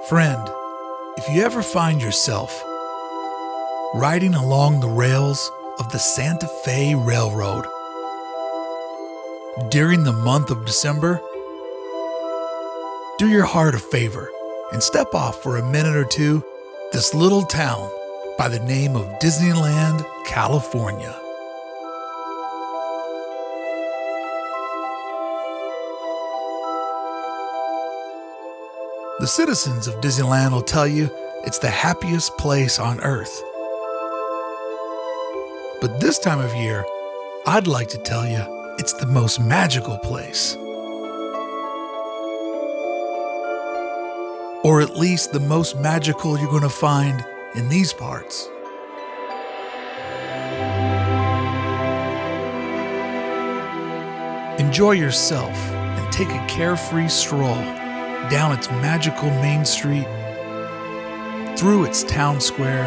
Friend, if you ever find yourself riding along the rails of the Santa Fe Railroad during the month of December, do your heart a favor and step off for a minute or two this little town by the name of Disneyland, California. The citizens of Disneyland will tell you it's the happiest place on earth. But this time of year, I'd like to tell you it's the most magical place. Or at least the most magical you're going to find in these parts. Enjoy yourself and take a carefree stroll down its magical main street, through its town square,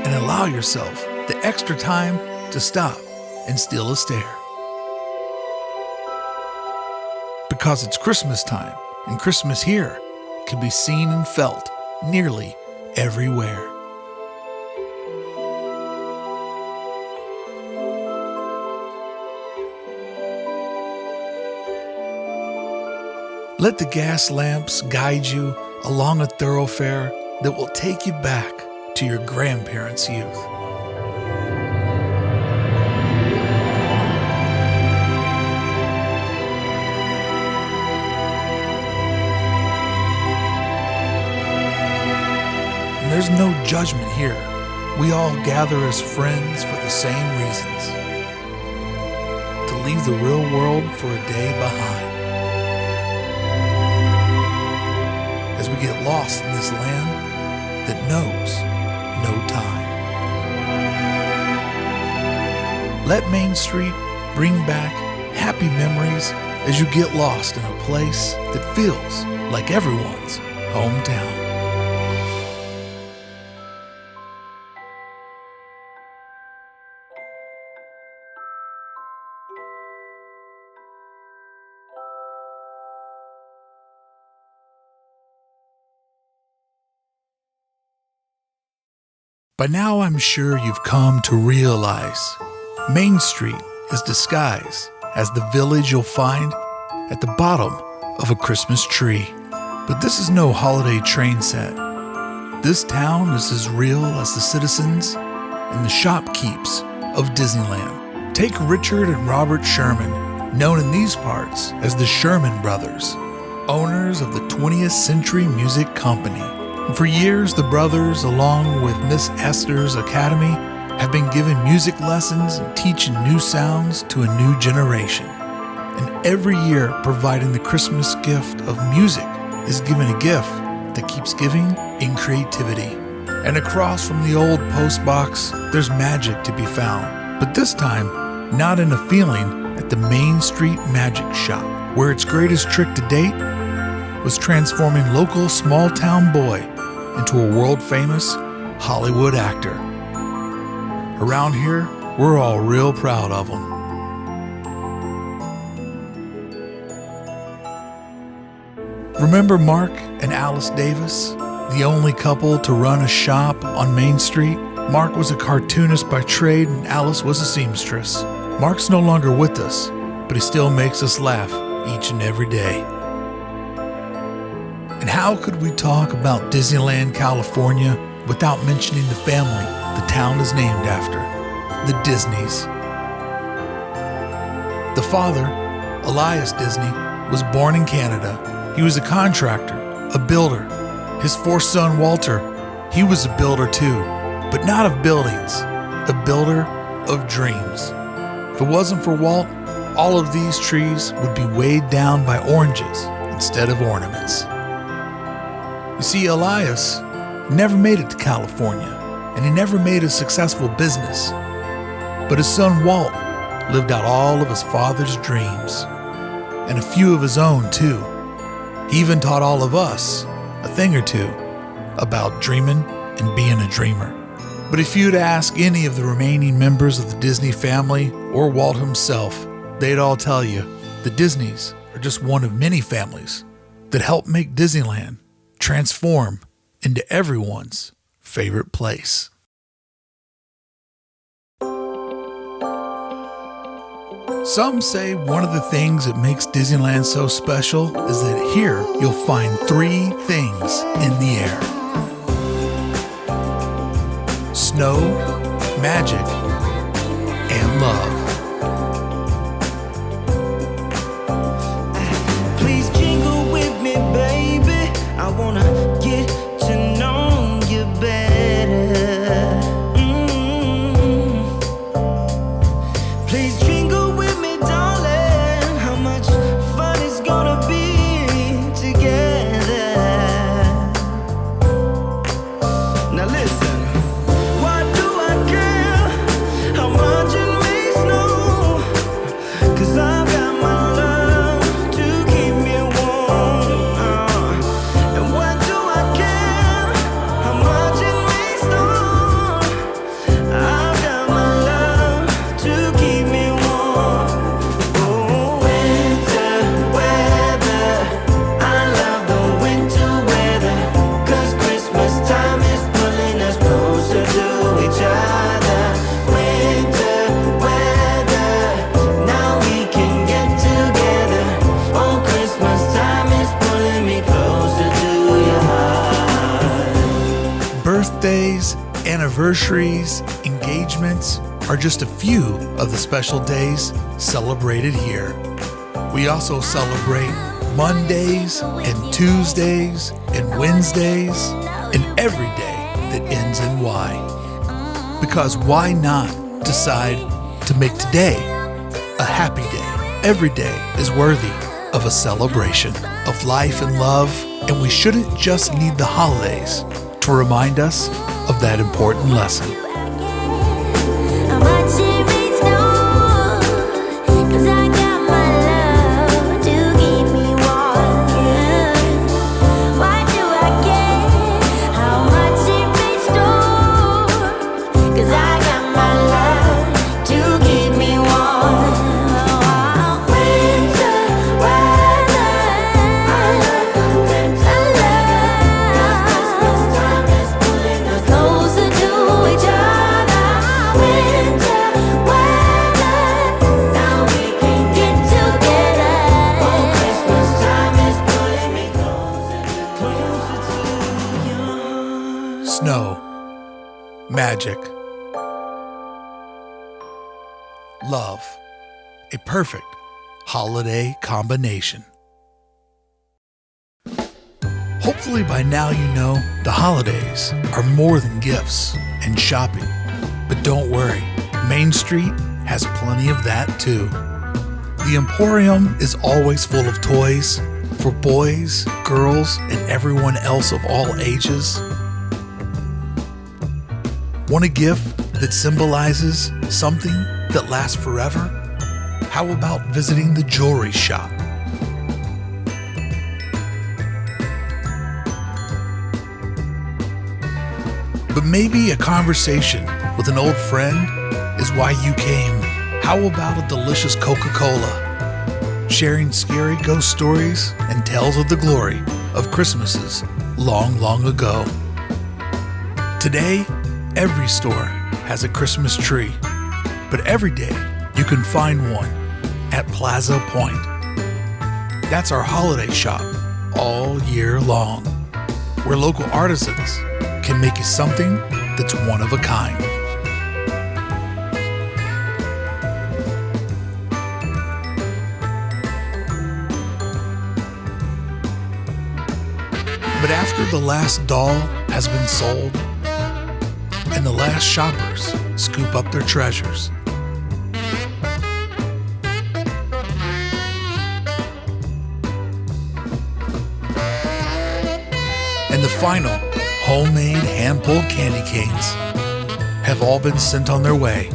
and allow yourself the extra time to stop and steal a stare. Because it's Christmas time, and Christmas here can be seen and felt nearly everywhere. Let the gas lamps guide you along a thoroughfare that will take you back to your grandparents' youth. And there's no judgment here. We all gather as friends for the same reasons: to leave the real world for a day behind. As we get lost in this land that knows no time. Let Main Street bring back happy memories as you get lost in a place that feels like everyone's hometown. By now, I'm sure you've come to realize Main Street is disguised as the village you'll find at the bottom of a Christmas tree. But this is no holiday train set. This town is as real as the citizens and the shopkeepers of Disneyland. Take Richard and Robert Sherman, known in these parts as the Sherman Brothers, owners of the 20th Century Music Company. For years, the brothers, along with Miss Esther's Academy, have been giving music lessons and teaching new sounds to a new generation. And every year, providing the Christmas gift of music is giving a gift that keeps giving in creativity. And across from the old post box, there's magic to be found. But this time, not in a feeling at the Main Street Magic Shop, where its greatest trick to date was transforming local small-town boy into a world-famous Hollywood actor. Around here, we're all real proud of him. Remember Mark and Alice Davis, the only couple to run a shop on Main Street? Mark was a cartoonist by trade and Alice was a seamstress. Mark's no longer with us, but he still makes us laugh each and every day. And how could we talk about Disneyland, California without mentioning the family the town is named after, the Disneys? The father, Elias Disney, was born in Canada. He was a contractor, a builder. His fourth son, Walter, he was a builder too, but not of buildings, a builder of dreams. If it wasn't for Walt, all of these trees would be weighed down by oranges instead of ornaments. You see, Elias never made it to California, and he never made a successful business. But his son Walt lived out all of his father's dreams, and a few of his own too. He even taught all of us a thing or two about dreaming and being a dreamer. But if you'd ask any of the remaining members of the Disney family or Walt himself, they'd all tell you the Disneys are just one of many families that help make Disneyland transform into everyone's favorite place. Some say one of the things that makes Disneyland so special is that here you'll find 3 things in the air: snow, magic, and love. Please jingle with me, baby. I wanna get to know you better. Please jingle with me, darling. How much fun it's gonna be together. Now listen, why do I care how much it may snow? 'Cause I've got my love to keep me warm. And why do I care how much it may snow? I've got my love to keep me warm. Oh, winter weather, I love the winter weather. 'Cause Christmas time is pulling us closer to each other. Winter weather, now we can get together. Oh, Christmas time is pulling me closer to your heart. Birthdays, anniversaries, engagements are just a few of the special days celebrated here. We also celebrate Mondays and Tuesdays and Wednesdays and every day that ends in Y. Because why not decide to make today a happy day? Every day is worthy of a celebration of life and love, and we shouldn't just need the holidays to remind us of that important lesson. How much it may snow, 'cause I got my love to keep me warm. Why do I care how much it may snow? 'Cause I got my love to keep me warm. Winter weather, I love the winter weather. Christmas time is pulling us closer to each other. Winter weather, now we can get together. Oh, Christmas time is pulling me closer to your heart. Snow, magic, love, a perfect holiday combination. Hopefully by now you know the holidays are more than gifts and shopping. But don't worry, Main Street has plenty of that too. The Emporium is always full of toys for boys, girls, and everyone else of all ages. Want a gift that symbolizes something that lasts forever? How about visiting the jewelry shop? But maybe a conversation with an old friend is why you came. How about a delicious Coca-Cola? Sharing scary ghost stories and tales of the glory of Christmases long, long ago. Today, every store has a Christmas tree, but every day you can find one at Plaza Point. That's our holiday shop all year long, where local artisans can make you something that's one of a kind. But after the last doll has been sold and the last shoppers scoop up their treasures, and the final homemade hand-pulled candy canes have all been sent on their way,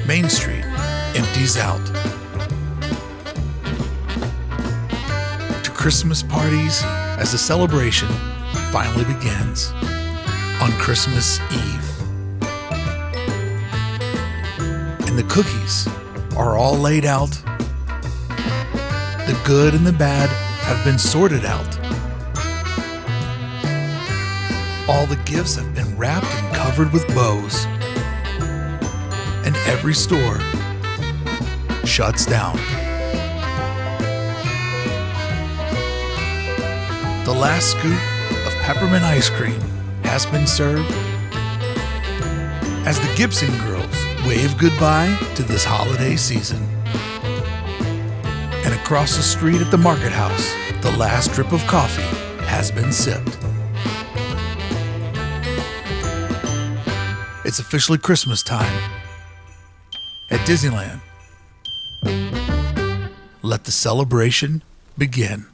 Main Street empties out. To Christmas parties as the celebration finally begins on Christmas Eve. And the cookies are all laid out. The good and the bad have been sorted out. All the gifts have been wrapped and covered with bows. And every store shuts down. The last scoop of peppermint ice cream has been served as the Gibson girls wave goodbye to this holiday season. And across the street at the market house, the last drip of coffee has been sipped. It's officially Christmas time at Disneyland. Let the celebration begin.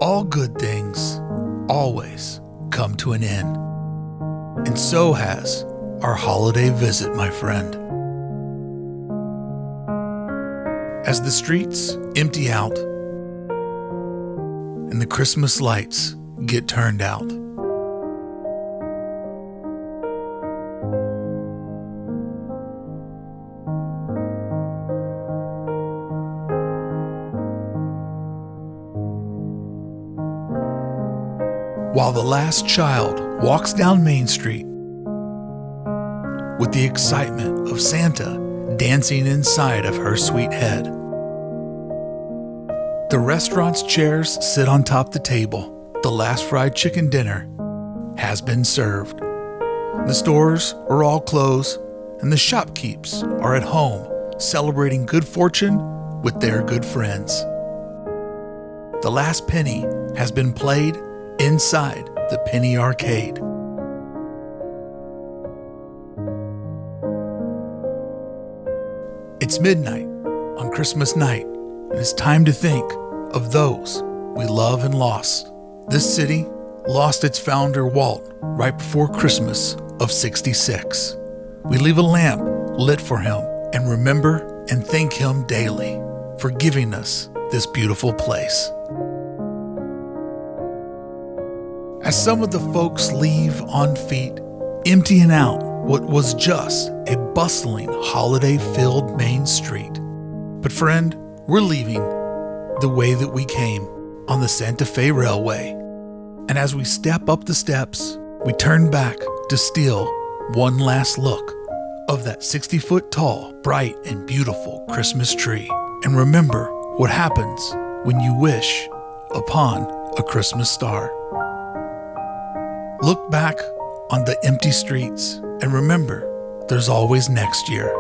All good things always come to an end. And so has our holiday visit, my friend. As the streets empty out and the Christmas lights get turned out, while the last child walks down Main Street with the excitement of Santa dancing inside of her sweet head. The restaurant's chairs sit on top the table. The last fried chicken dinner has been served. The stores are all closed, and the shopkeepers are at home celebrating good fortune with their good friends. The last penny has been played inside the penny arcade. It's midnight on Christmas night, and it's time to think of those we love and lost. This city lost its founder, Walt, right before Christmas of '66. We leave a lamp lit for him and remember and thank him daily for giving us this beautiful place. As some of the folks leave on feet, emptying out what was just a bustling, holiday-filled Main Street. But friend, we're leaving the way that we came on the Santa Fe Railway. And as we step up the steps, we turn back to steal one last look of that 60-foot tall, bright and beautiful Christmas tree. And remember what happens when you wish upon a Christmas star. Look back on the empty streets and remember there's always next year.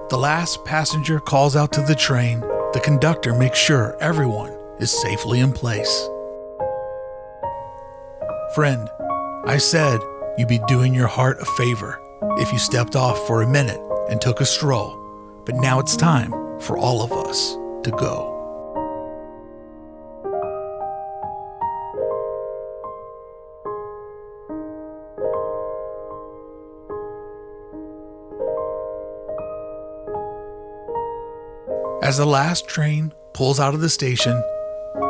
The last passenger calls out to the train. The conductor makes sure everyone is safely in place. Friend, I said you'd be doing your heart a favor if you stepped off for a minute and took a stroll, but now it's time for all of us to go. As the last train pulls out of the station,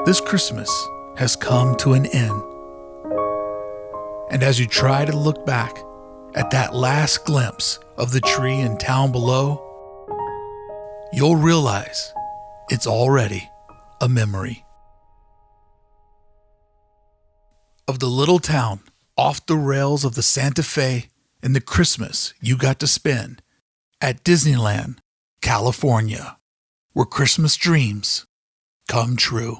this Christmas has come to an end. And as you try to look back at that last glimpse of the tree in town below, you'll realize it's already a memory of the little town off the rails of the Santa Fe and the Christmas you got to spend at Disneyland, California, where Christmas dreams come true.